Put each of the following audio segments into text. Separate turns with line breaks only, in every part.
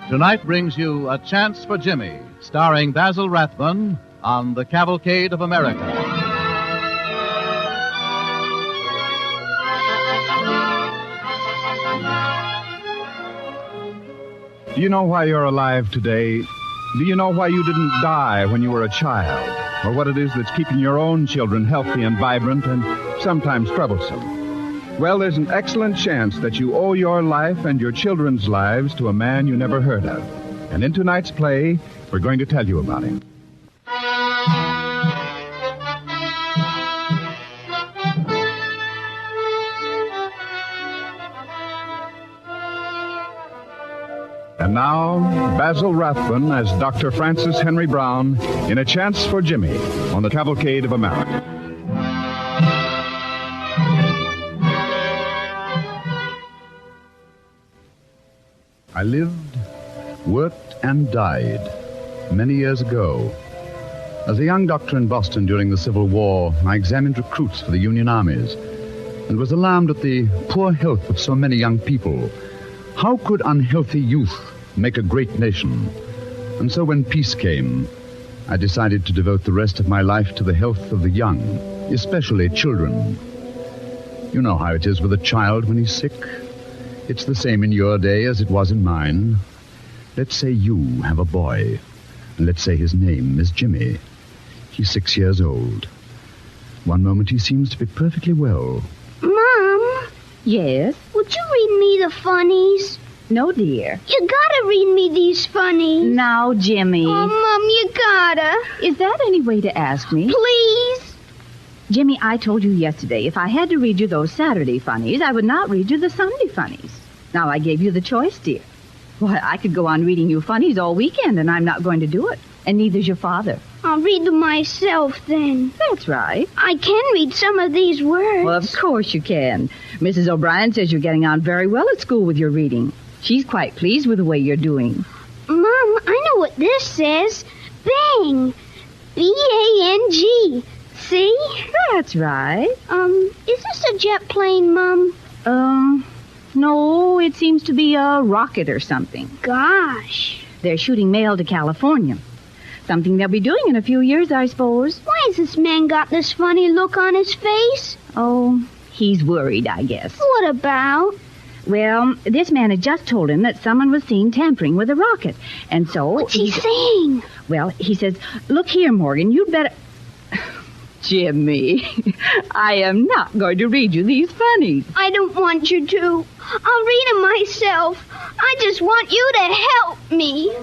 Tonight brings you A Chance for Jimmy, starring Basil Rathbun on the Cavalcade of America.
Do you know why you're alive today? Do you know why you didn't die when you were a child? Or what it is that's keeping your own children healthy and vibrant and sometimes troublesome? Well, there's an excellent chance that you owe your life and your children's lives to a man you never heard of. And in tonight's play, we're going to tell you about him. And now, Basil Rathbun as Dr. Francis Henry Brown in A Chance for Jimmy on the Cavalcade of America. I lived, worked, and died many years ago. As a young doctor in Boston during the Civil War, I examined recruits for the Union armies and was alarmed at the poor health of so many young people. How could unhealthy youth make a great nation? And so when peace came, I decided to devote the rest of my life to the health of the young, especially children. You know how it is with a child when he's sick. It's the same in your day as it was in mine. Let's say you have a boy, and let's say his name is Jimmy. He's 6 years old. One moment he seems to be perfectly well.
Mom?
Yes?
Would you read me the funnies?
No, dear.
You gotta read me these funnies.
Now, Jimmy.
Oh, Mom, you gotta.
Is that any way to ask me?
Please.
Jimmy, I told you yesterday if I had to read you those Saturday funnies, I would not read you the Sunday funnies. Now, I gave you the choice, dear. Why, I could go on reading you funnies all weekend, and I'm not going to do it. And neither's your father.
I'll read them myself, then.
That's right.
I can read some of these words.
Well, of course you can. Mrs. O'Brien says you're getting on very well at school with your reading. She's quite pleased with the way you're doing.
Mom, I know what this says. Bang. B-A-N-G. See?
That's right.
Is this a jet plane, Mom?
No, it seems to be a rocket or something.
Gosh.
They're shooting mail to California. Something they'll be doing in a few years, I suppose.
Why has this man got this funny look on his face?
Oh, he's worried, I guess.
What about?
Well, this man had just told him that someone was seen tampering with a rocket. And so...
What's he saying?
Well, he says, look here, Morgan, you'd better... Jimmy, I am not going to read you these funnies.
I don't want you to. I'll read them myself. I just want you to help me.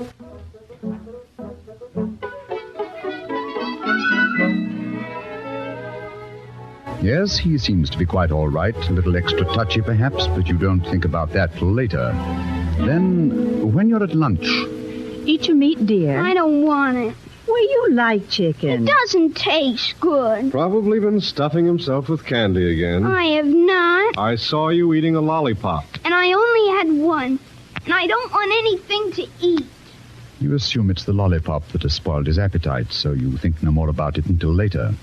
Yes, he seems to be quite all right. A little extra touchy, perhaps, but you don't think about that till later. Then, when you're at lunch...
Eat your meat, dear.
I don't want it.
Well, you like chicken.
It doesn't taste good.
Probably been stuffing himself with candy again.
I have not.
I saw you eating a lollipop.
And I only had one. And I don't want anything to eat.
You assume it's the lollipop that has spoiled his appetite, so you think no more about it until later.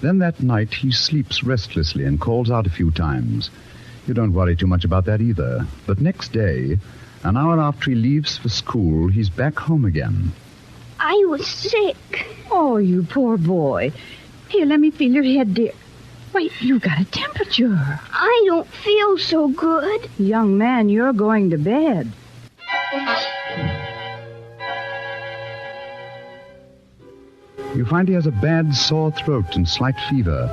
Then that night he sleeps restlessly and calls out a few times. You don't worry too much about that either. But next day, an hour after he leaves for school, he's back home again.
I was sick.
Oh, you poor boy. Here, let me feel your head, dear. Wait, you've got a temperature.
I don't feel so good.
Young man, you're going to bed.
You find he has a bad sore throat and slight fever.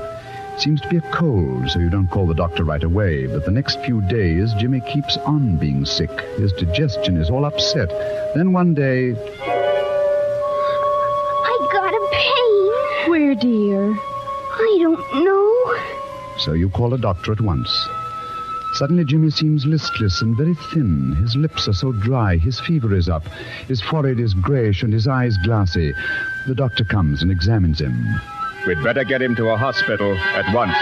Seems to be a cold, so you don't call the doctor right away. But the next few days, Jimmy keeps on being sick. His digestion is all upset. Then one day...
I got a pain.
Where, dear?
I don't know.
So you call a doctor at once. Suddenly, Jimmy seems listless and very thin. His lips are so dry. His fever is up. His forehead is grayish and his eyes glassy. The doctor comes and examines him.
We'd better get him to a hospital at once.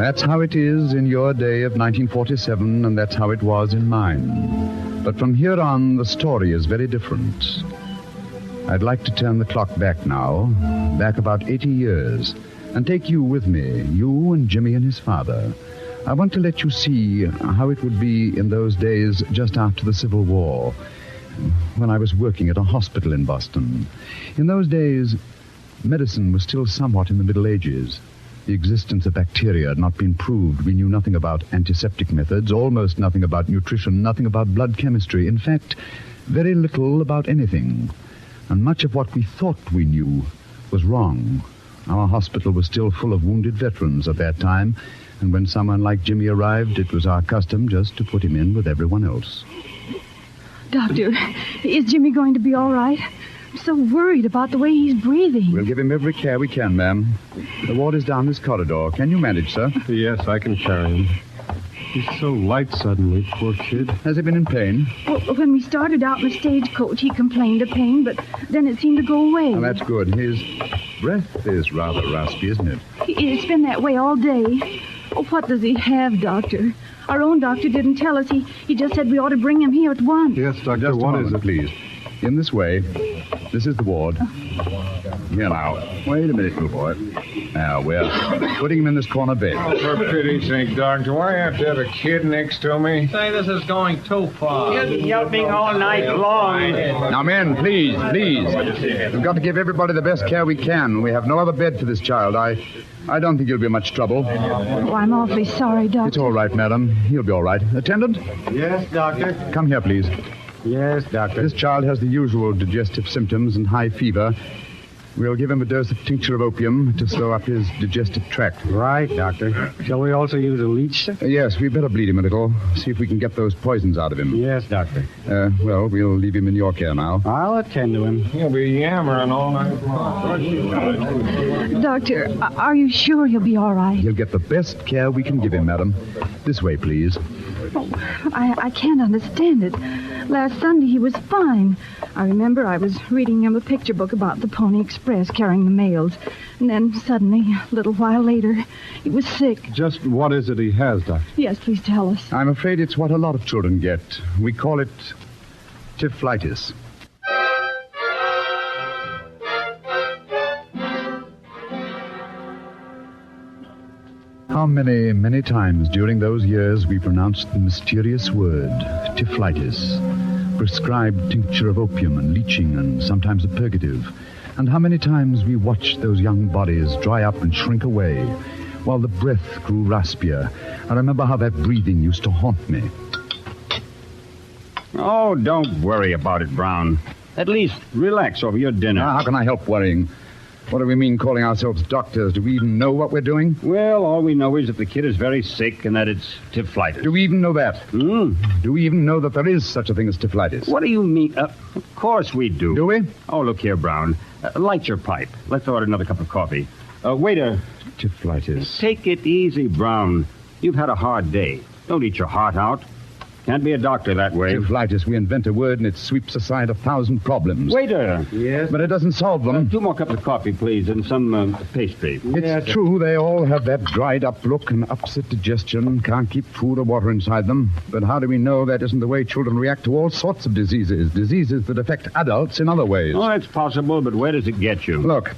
That's how it is in your day of 1947, and that's how it was in mine. But from here on, the story is very different. I'd like to turn the clock back now, back about 80 years, and take you with me, you and Jimmy and his father. I want to let you see how it would be in those days just after the Civil War, when I was working at a hospital in Boston. In those days, medicine was still somewhat in the Middle Ages. The existence of bacteria had not been proved. We knew nothing about antiseptic methods, almost nothing about nutrition, nothing about blood chemistry. In fact, very little about anything. And much of what we thought we knew was wrong. Our hospital was still full of wounded veterans at that time, and when someone like Jimmy arrived, it was our custom just to put him in with everyone else.
Doctor, is Jimmy going to be all right? I'm so worried about the way he's breathing.
We'll give him every care we can, ma'am. The ward is down this corridor. Can you manage, sir?
Yes, I can carry him. He's so light suddenly, poor kid.
Has he been in pain?
Well, when we started out in the stagecoach, he complained of pain, but then it seemed to go away.
Oh, that's good. His breath is rather raspy, isn't it?
It's been that way all day. Oh, what does he have, Doctor? Our own doctor didn't tell us. He just said we ought to bring him here at once.
Yes, Doctor,
Just
what
a
is
moment,
it?
please. In this way. This is the ward. Here now. Wait a minute, little boy. Now, we're putting him in this corner bed.
For pity's sake, Doc, do I have to have a kid next to me?
Say, this is going too far.
You're yelping all night long.
Now, men, please. We've got to give everybody the best care we can. We have no other bed for this child. I don't think he'll be much trouble.
Oh, I'm awfully sorry, Doctor.
It's all right, madam. He'll be all right. Attendant,
Yes, Doctor.
come here, please.
Yes, Doctor.
This child has the usual digestive symptoms and high fever. We'll give him a dose of tincture of opium to slow up his digestive tract.
Right, Doctor. Shall we also use a leech, sir?
Yes, we better bleed him a little. See if we can get those poisons out of him.
Yes, Doctor.
Well, we'll leave him in your care now.
I'll attend to him.
He'll be yammering all night long.
Doctor, are you sure he'll be all right?
He'll get the best care we can give him, madam. This way, please.
Oh, I can't understand it. Last Sunday he was fine. I remember I was reading him a picture book about the Pony Express carrying the mails. And then suddenly, a little while later, he was sick.
Just what is it he has, Doctor?
Yes, please tell us.
I'm afraid it's what a lot of children get. We call it typhlitis. How many times during those years we pronounced the mysterious word, typhlitis, prescribed tincture of opium and leeching and sometimes a purgative, and how many times we watched those young bodies dry up and shrink away while the breath grew raspier. I remember how that breathing used to haunt me.
Oh, don't worry about it, Brown. At least relax over your dinner.
Now, how can I help worrying? What do we mean calling ourselves doctors? Do we even know what we're doing?
Well, all we know is that the kid is very sick and that it's typhlitis.
Do we even know that?
Hmm?
Do we even know that there is such a thing as typhlitis?
What do you mean? Of course we do.
Do we?
Oh, look here, Brown. Light your pipe. Let's order another cup of coffee. Waiter,
Typhlitis.
take it easy, Brown. You've had a hard day. Don't eat your heart out. Can't be a doctor that way.
Typhlitis. We invent a word and it sweeps aside 1,000 problems.
Waiter.
Yes?
But it doesn't solve them.
2 more cups of coffee, please, and some pastry.
It's true, they all have that dried-up look and upset digestion, can't keep food or water inside them. But how do we know that isn't the way children react to all sorts of diseases that affect adults in other ways?
Oh, it's possible, but where does it get you?
Look,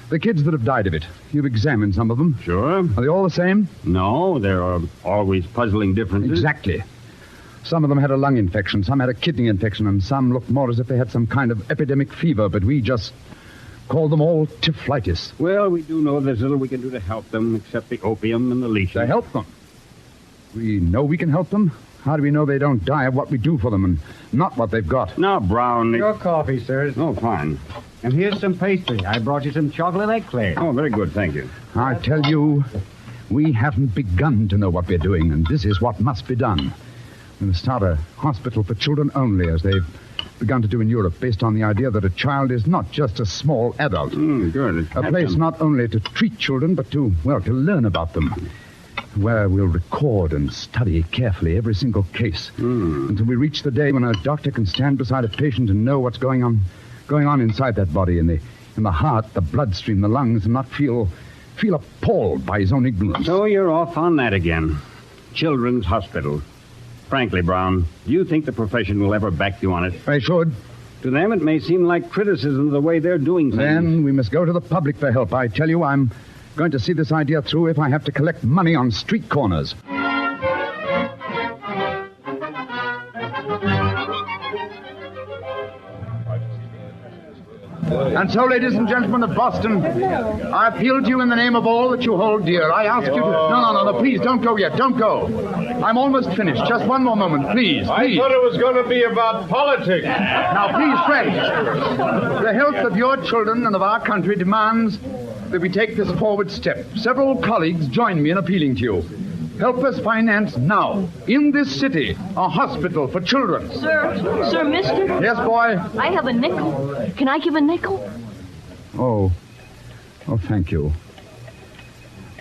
the kids that have died of it, you've examined some of them.
Sure.
Are they all the same?
No, there are always puzzling differences.
Exactly. Some of them had a lung infection, some had a kidney infection, and some looked more as if they had some kind of epidemic fever, but we just called them all typhlitis.
Well, we do know there's little we can do to help them, except the opium and the leeching.
To help them. We know we can help them. How do we know they don't die of what we do for them and not what they've got?
Now, Brown...
Your coffee, sir.
Oh, fine.
And here's some pastry. I brought you some chocolate eclair.
Oh, very good, thank you.
I tell you, we haven't begun to know what we're doing, and this is what must be done. We're going to start a hospital for children only, as they've begun to do in Europe, based on the idea that a child is not just a small adult.
Good.
A place not only to treat children, but to learn about them. Where we'll record and study carefully every single case until we reach the day when a doctor can stand beside a patient and know what's going on inside that body, in the heart, the bloodstream, the lungs, and not feel feel appalled by his own ignorance.
So you're off on that again. Children's Hospital. Frankly, Brown, do you think the profession will ever back you on it?
I should.
To them, it may seem like criticism of the way they're doing things.
Then we must go to the public for help. I tell you, I'm going to see this idea through if I have to collect money on street corners. And so, ladies and gentlemen of Boston, I appeal to you in the name of all that you hold dear. I ask you to... No, please, don't go yet. Don't go. I'm almost finished. Just one more moment, please.
I thought it was going to be about politics.
Now, please, friends. The health of your children and of our country demands that we take this forward step. Several colleagues join me in appealing to you. Help us finance now, in this city, a hospital for children.
Sir, mister?
Yes, boy?
I have a nickel. Can I give a nickel?
Oh, thank you.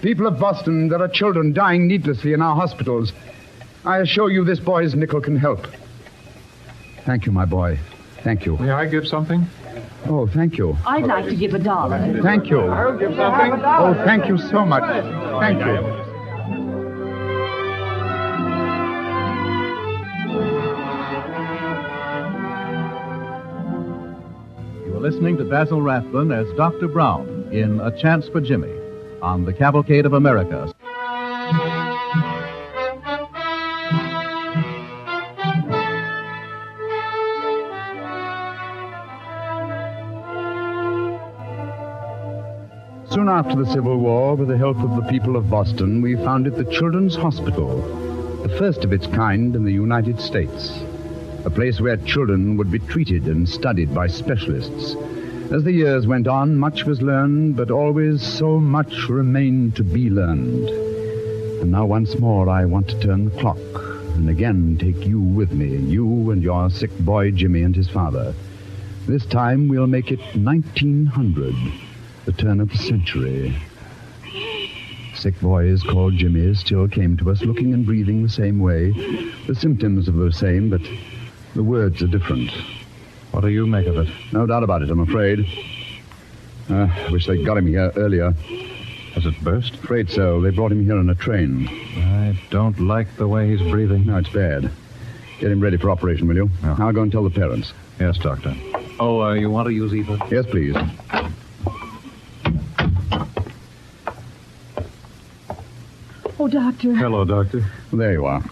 People of Boston, there are children dying needlessly in our hospitals. I assure you this boy's nickel can help. Thank you, my boy. Thank you.
May I give something?
Oh, thank you.
I'd like to give $1.
Thank you.
I'll give something.
Oh, thank you so much. Thank you.
Listening to Basil Rathbun as Dr. Brown in A Chance for Jimmy on the Cavalcade of America.
Soon after the Civil War, with the help of the people of Boston, we founded the Children's Hospital, the first of its kind in the United States. A place where children would be treated and studied by specialists. As the years went on, much was learned, but always so much remained to be learned. And now once more I want to turn the clock and again take you with me, you and your sick boy Jimmy and his father. This time we'll make it 1900, the turn of the century. Sick boys called Jimmy still came to us looking and breathing the same way. The symptoms are the same, but the words are different.
What do you make of it?
No doubt about it, I'm afraid. Wish they'd got him here earlier.
Has it burst?
Afraid so. They brought him here on a train.
I don't like the way he's breathing.
No, it's bad. Get him ready for operation, will you?
Yeah.
I'll go and tell the parents.
Yes, Doctor. Oh, you want to use ether?
Yes, please.
Oh, Doctor.
Hello, Doctor.
There you are.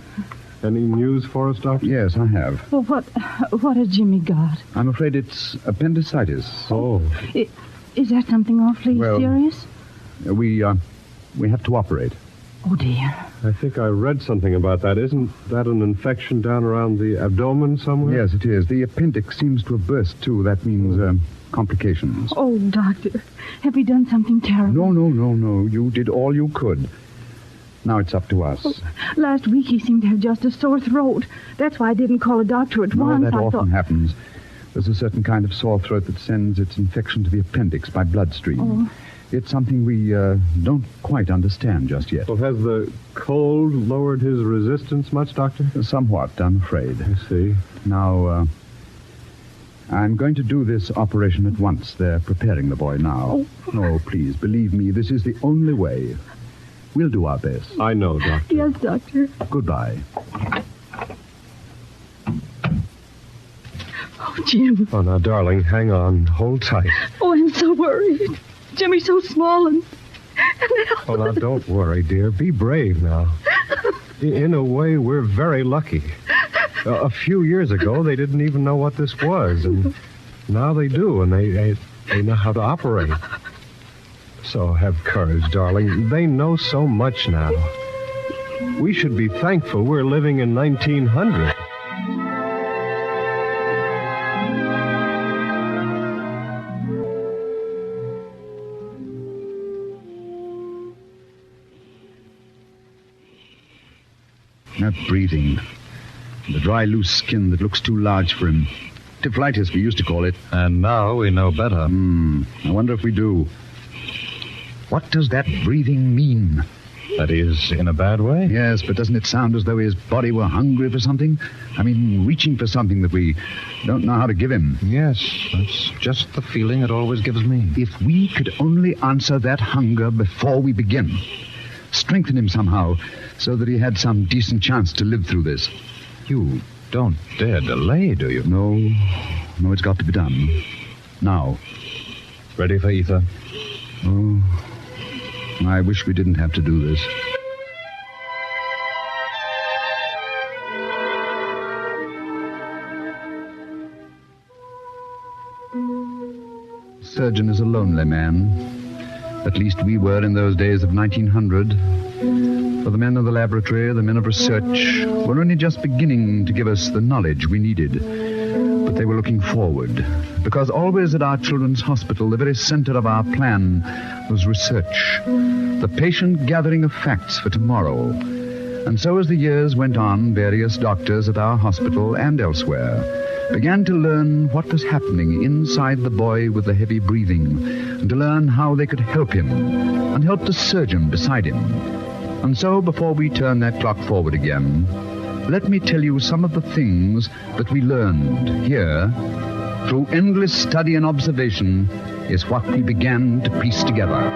Any news for us, Doctor?
Yes, I have.
Well, what has Jimmy got?
I'm afraid it's appendicitis.
Oh.
Is that something awfully serious?
We have to operate.
Oh, dear.
I think I read something about that. Isn't that an infection down around the abdomen somewhere?
Yes, it is. The appendix seems to have burst, too. That means complications.
Oh, Doctor, have we done something terrible?
No. You did all you could. Now it's up to us.
Last week he seemed to have just a sore throat. That's why I didn't call a doctor at once.
That often happens. There's a certain kind of sore throat that sends its infection to the appendix by bloodstream.
Oh.
It's something we don't quite understand just yet.
Well, has the cold lowered his resistance much, Doctor?
Somewhat, I'm afraid.
I see.
Now, I'm going to do this operation at once. They're preparing the boy now. Oh, please, believe me, this is the only way. We'll do our best.
I know, Doctor.
Yes, Doctor.
Goodbye.
Oh, Jim.
Oh, now, darling, hang on. Hold tight.
Oh, I'm so worried. Jimmy's so small and
Oh, now, don't worry, dear. Be brave now. In a way, we're very lucky. A few years ago, they didn't even know what this was, and now they do, and they know how to operate. So have courage, darling. They know so much now. We should be thankful we're living in 1900.
That breathing. The dry, loose skin that looks too large for him. Typhlitis, we used to call it.
And now we know better.
I wonder if we do. What does that breathing mean?
That is, in a bad way?
Yes, but doesn't it sound as though his body were hungry for something? I mean, reaching for something that we don't know how to give him.
Yes, that's just the feeling it always gives me.
If we could only answer that hunger before we begin. Strengthen him somehow, so that he had some decent chance to live through this.
You don't dare delay, do you?
No, it's got to be done. Now.
Ready for ether?
Oh, I wish we didn't have to do this. The surgeon is a lonely man. At least we were in those days of 1900. For the men of the laboratory, the men of research, were only just beginning to give us the knowledge we needed. But they were looking forward, because always at our children's hospital, the very center of our plan was research, the patient gathering of facts for tomorrow. And so as the years went on, various doctors at our hospital and elsewhere began to learn what was happening inside the boy with the heavy breathing, and to learn how they could help him and help the surgeon beside him. And so, before we turn that clock forward again, let me tell you some of the things that we learned here, through endless study and observation, is what we began to piece together.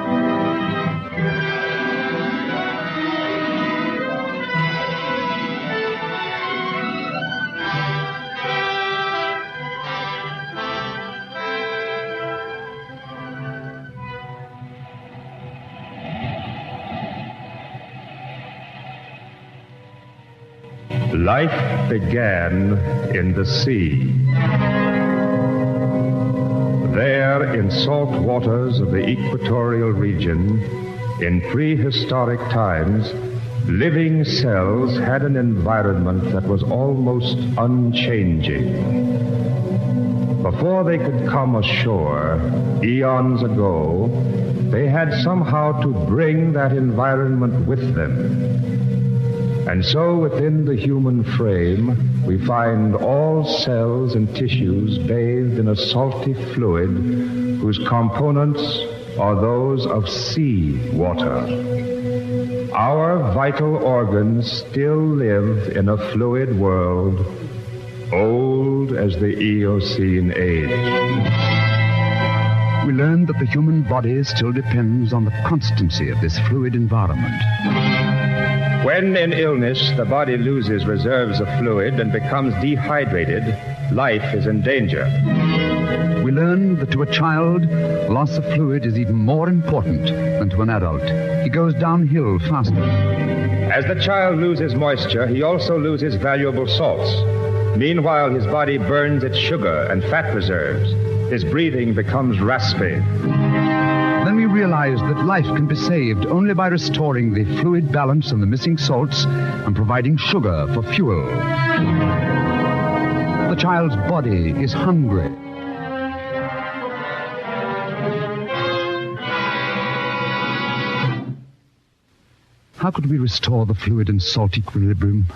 Life began in the sea. There, in salt waters of the equatorial region, in prehistoric times, living cells had an environment that was almost unchanging. Before they could come ashore, eons ago, they had somehow to bring that environment with them. And so within the human frame, we find all cells and tissues bathed in a salty fluid whose components are those of sea water. Our vital organs still live in a fluid world, old as the Eocene age.
We learned that the human body still depends on the constancy of this fluid environment.
When in illness the body loses reserves of fluid and becomes dehydrated, life is in danger.
We learned that to a child, loss of fluid is even more important than to an adult. He goes downhill faster.
As the child loses moisture, he also loses valuable salts. Meanwhile, his body burns its sugar and fat reserves. His breathing becomes raspy.
Then we realized that life can be saved only by restoring the fluid balance and the missing salts and providing sugar for fuel. The child's body is hungry. How could we restore the fluid and salt equilibrium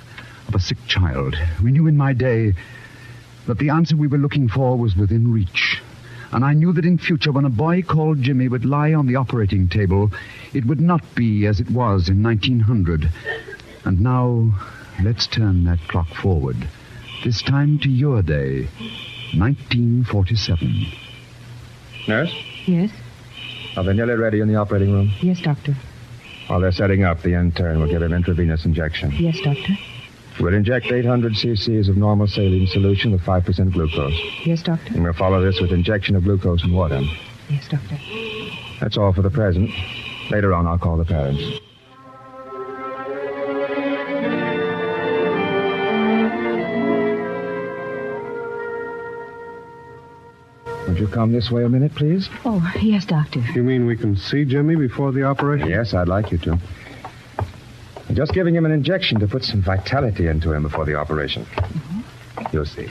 of a sick child? We knew in my day that the answer we were looking for was within reach. And I knew that in future, when a boy called Jimmy would lie on the operating table, it would not be as it was in 1900. And now, let's turn that clock forward. This time to your day, 1947.
Nurse?
Yes?
Are they nearly ready in the operating room?
Yes, doctor.
While they're setting up, the intern will give him intravenous injection.
Yes, doctor.
We'll inject 800 cc's of normal saline solution with 5% glucose.
Yes, doctor.
And we'll follow this with injection of glucose and water.
Yes, doctor.
That's all for the present. Later on, I'll call the parents. Would you come this way a minute, please?
Oh, yes, doctor.
You mean we can see Jimmy before the operation?
Yes, I'd like you to. I'm just giving him an injection to put some vitality into him before the operation. Mm-hmm. You'll see.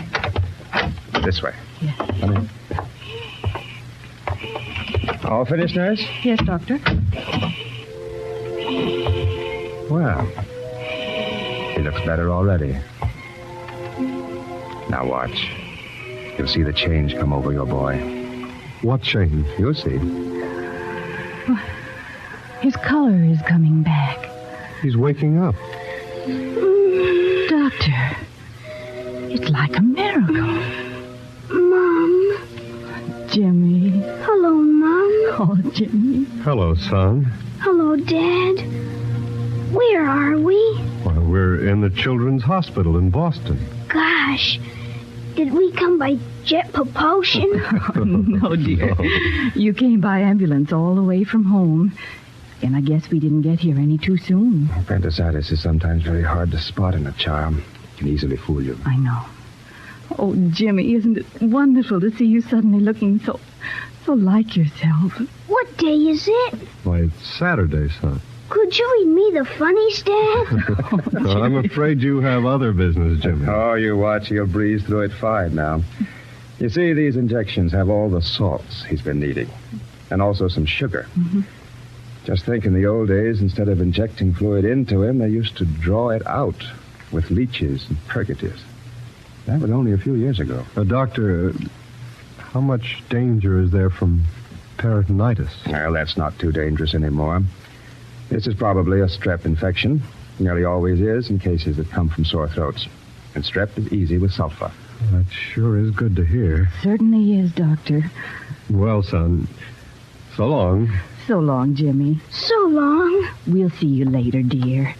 This way.
Yes.
Come in. All finished, nurse?
Yes, doctor.
Well, he looks better already. Now watch. You'll see the change come over your boy.
What change?
You'll see.
His color is coming back.
He's waking up.
Doctor, it's like a miracle.
Mom.
Jimmy.
Hello, Mom.
Oh, Jimmy.
Hello, son.
Hello, Dad. Where are we?
Well, we're in the Children's Hospital in Boston.
Gosh, did we come by jet propulsion?
No, dear.
No.
You came by ambulance all the way from home. And I guess we didn't get here any too soon.
Appendicitis is sometimes very hard to spot in a child. It can easily fool you.
I know. Oh, Jimmy, isn't it wonderful to see you suddenly looking so like yourself?
What day is it?
Why, it's Saturday, son.
Could you read me the funnies, Dad?
No, I'm afraid you have other business, Jimmy.
Oh, you watch. He'll breeze through it fine now. You see, these injections have all the salts he's been needing. And also some sugar.
Mm-hmm.
Just think, in the old days, instead of injecting fluid into him, they used to draw it out with leeches and purgatives. That was only a few years ago.
Doctor, how much danger is there from peritonitis?
Well, that's not too dangerous anymore. This is probably a strep infection. Nearly always is in cases that come from sore throats. And strep is easy with sulfur.
That sure is good to hear.
Certainly is, Doctor.
Well, son, so long.
So long, Jimmy.
So long.
We'll see you later, dear.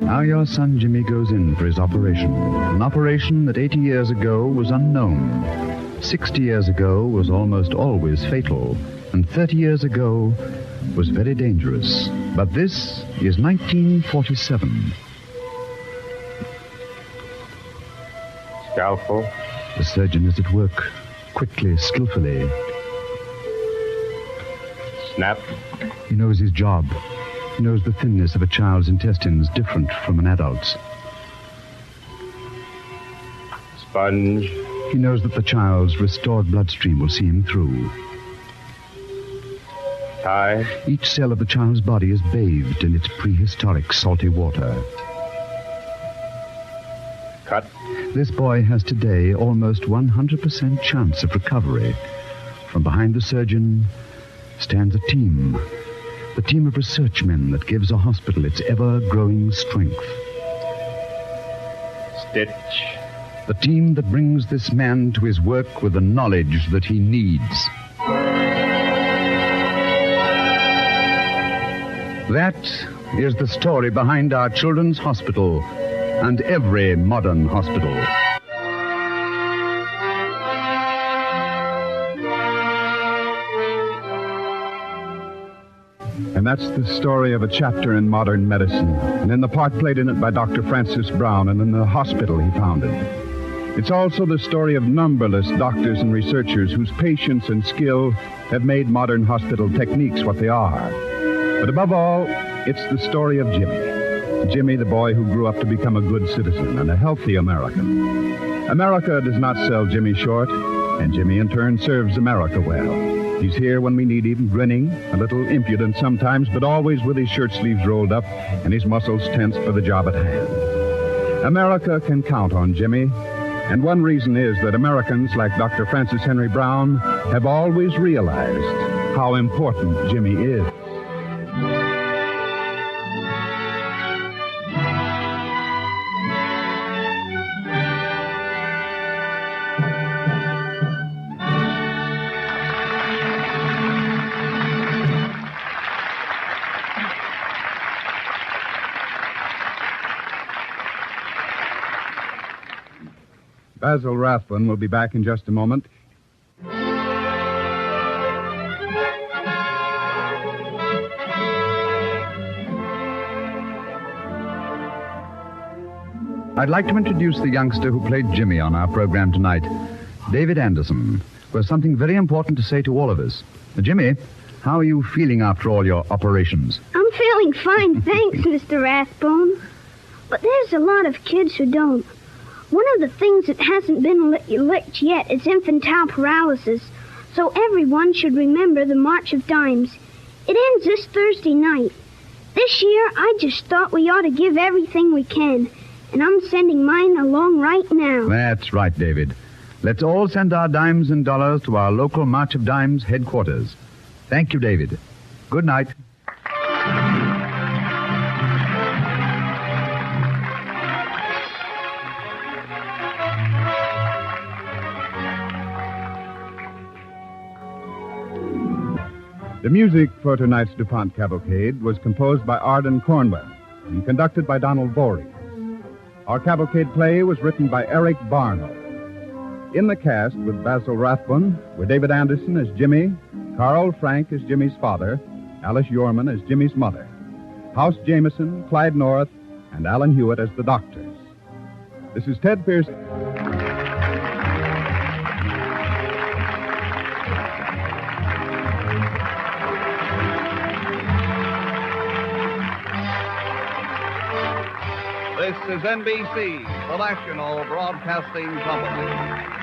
Now your son Jimmy goes in for his operation. An operation that 80 years ago was unknown. 60 years ago was almost always fatal. And 30 years ago was very dangerous. But this is 1947.
Scalpel.
The surgeon is at work, quickly, skillfully.
Snap.
He knows his job. He knows the thinness of a child's intestines different from an adult's.
Sponge.
He knows that the child's restored bloodstream will see him through.
Tie.
Each cell of the child's body is bathed in its prehistoric salty water.
Cut.
This boy has today almost 100% chance of recovery. From behind the surgeon stands a team. The team of research men that gives a hospital its ever-growing strength.
Stitch.
The team that brings this man to his work with the knowledge that he needs. That is the story behind our children's hospital and every modern hospital.
And that's the story of a chapter in modern medicine, and in the part played in it by Dr. Francis Brown and in the hospital he founded. It's also the story of numberless doctors and researchers whose patience and skill have made modern hospital techniques what they are. But above all, it's the story of Jimmy. Jimmy, the boy who grew up to become a good citizen and a healthy American. America does not sell Jimmy short, and Jimmy in turn serves America well. He's here when we need him, grinning, a little impudent sometimes, but always with his shirt sleeves rolled up and his muscles tense for the job at hand. America can count on Jimmy, and one reason is that Americans like Dr. Francis Henry Brown have always realized how important Jimmy is. Basil Rathbun will be back in just a moment.
I'd like to introduce the youngster who played Jimmy on our program tonight, David Anderson, who has something very important to say to all of us. Jimmy, how are you feeling after all your operations?
I'm feeling fine, thanks, Mr. Rathbone. But there's a lot of kids who don't. One of the things that hasn't been licked yet is infantile paralysis, so everyone should remember the March of Dimes. It ends this Thursday night. This year, I just thought we ought to give everything we can, and I'm sending mine along right now.
That's right, David. Let's all send our dimes and dollars to our local March of Dimes headquarters. Thank you, David. Good night.
The music for tonight's DuPont Cavalcade was composed by Arden Cornwell and conducted by Donald Voorhees. Our Cavalcade play was written by Eric Barnow. In the cast with Basil Rathbone were David Anderson as Jimmy, Carl Frank as Jimmy's father, Alice Yorman as Jimmy's mother, House Jameson, Clyde North, and Alan Hewitt as the doctors. This is Ted Pierce.
This is NBC, the national broadcasting company.